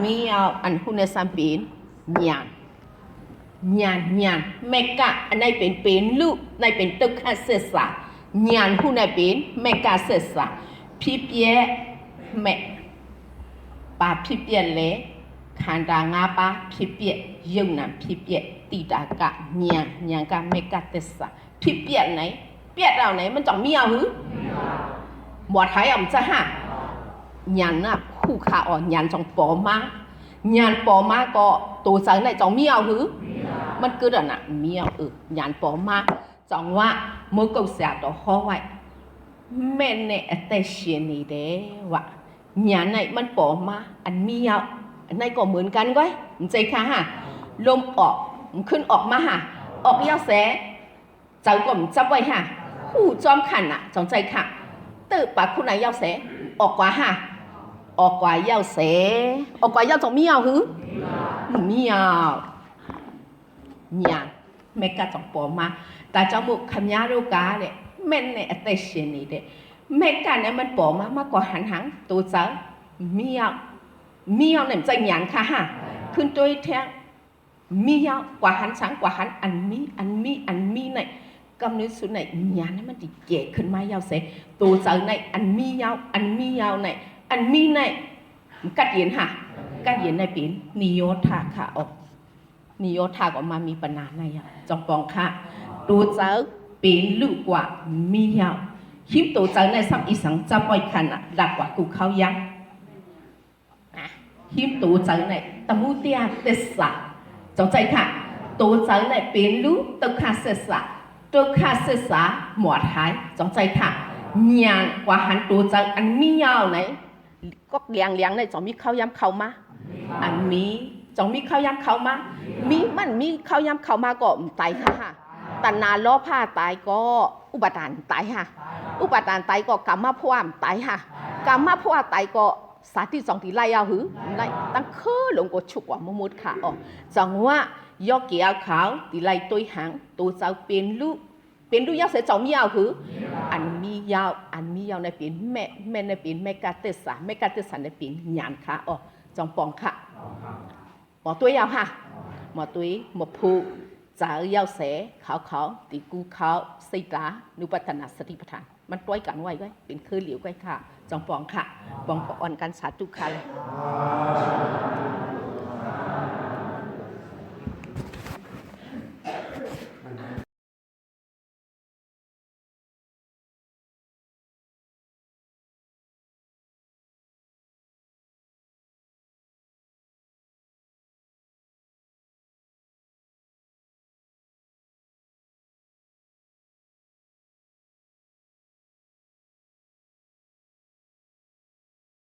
มีเอาอันคุณในสามเป็นญาณแม่กะอันไหนเป็นลูกในเป็นตึกฮัสเซสาญาณผู้ในเป็นแม่กะเซสาพี่เปียแม่ปาพี่เปียเลยขันดางาปาพี่เปียยังนั่นพี่เปียตีดากะญาณกะแม่กะเตสาพี่เปียไหนเปียเราไหนมันจองมีเอาหือหมดไทยอ่ะจะฮะญาณน่ะคู่ขาอ่อนญาณจองปอมาญาณปอมาก็ตัวเจ้าไหนจองมีเอาหือมันคือน่ะมีเอาญาณปอมาจังว่ามือกูเสียตัวห้อไว้แม่เนี่ยแต่เชียนี่เด้ว่าญาณไหนมันปอมาอันมีเอาอันไหนก็เหมือนกันก้อยมันใจค่ะฮะลมออกมันขึ้นออกมาฮะออกยาวแสเจ้าก็มันจับไว้ฮะผู้จอมขันอ่ะจงใจค่ะตื่นปากคุณไหนยาวแสออกกว่าฮะออกกว่ายาวแสออกกว่ายาวจงมีเอาหือมีเอาญาณแม่กะจองปอมาแต่เจ้าบุกคำยาโรกาเนี่ยแม่เนี่ยแต่เชียนี่เด้แม่กะเนี่ยมันปอมามากกว่าหันตัวเจ้ามีเอาเนี่ยใจหยางค่ะฮะขึ้นตัวแท้มีเอากว่าหันสังกว่าหันอันมีเนี่ยกำเนิดสุดเนี่ยญาณเนี่ยมันติเกะขึ้นมายาวเสตัวเจ้าเนี่ยอันมีเอาเนี่ยอันมีเนี่ยกัดเย็นค่ะกัดเย็นในปีนิโยธาค่ะออกนิโยธาก็มามีปัญหาในจองปองค่ะตัวเจ้าเป็นลูกกว่ามีเอาคิดตัวเจ้าในซ้ำอีสังจะปล่อยขันหลักกว่ากูเขายังคิดตัวเจ้าในตะมูเตียเตสะจงใจค่ะตัวเจ้าในเป็นลูกตัวคาเสสะตัวคาเสสะหมวดหายจงใจค่ะญาณกว่าหันตัวเจ้าอันมีเอาไหนก็เลี้ยงในจงมีเขาย้ำเขามาอันมีจงมีเขาย้ำเขามามีเขาย้ำเขามาก็ตายค่ะตัณนาล้อผ้าตายก็อุปทานตายค่ะอุปทานตายก็กรรมะพวามตายค่ะกรรมะพวามตายก็สาธิตสองที่ไล่เอาหือไล่ตั้งคืนหลงก็ฉุกว่ามุดค่ะอ๋อจังว่ายกเกี่ยวขาวที่ไล่ตัวหางตัวเจ้าเป็นลูกยาวเสียจงมีเอาหืออันมียาวในเป็นแม่ในเป็นแม่กาเตสาในเป็นญาณค่ะอ๋อจงปองค่ะหมอตัวยาวค่ะหมอตัวหมอผูจะยาวเสเขาตีกูเขาสิตานุปัตนาสติปัฏฐานมันต้วยกันไว้ก็เป็นคือเหลียวไว้ค่ะจองปองค่ะปองอ่อนกันสาธุค่ะเลย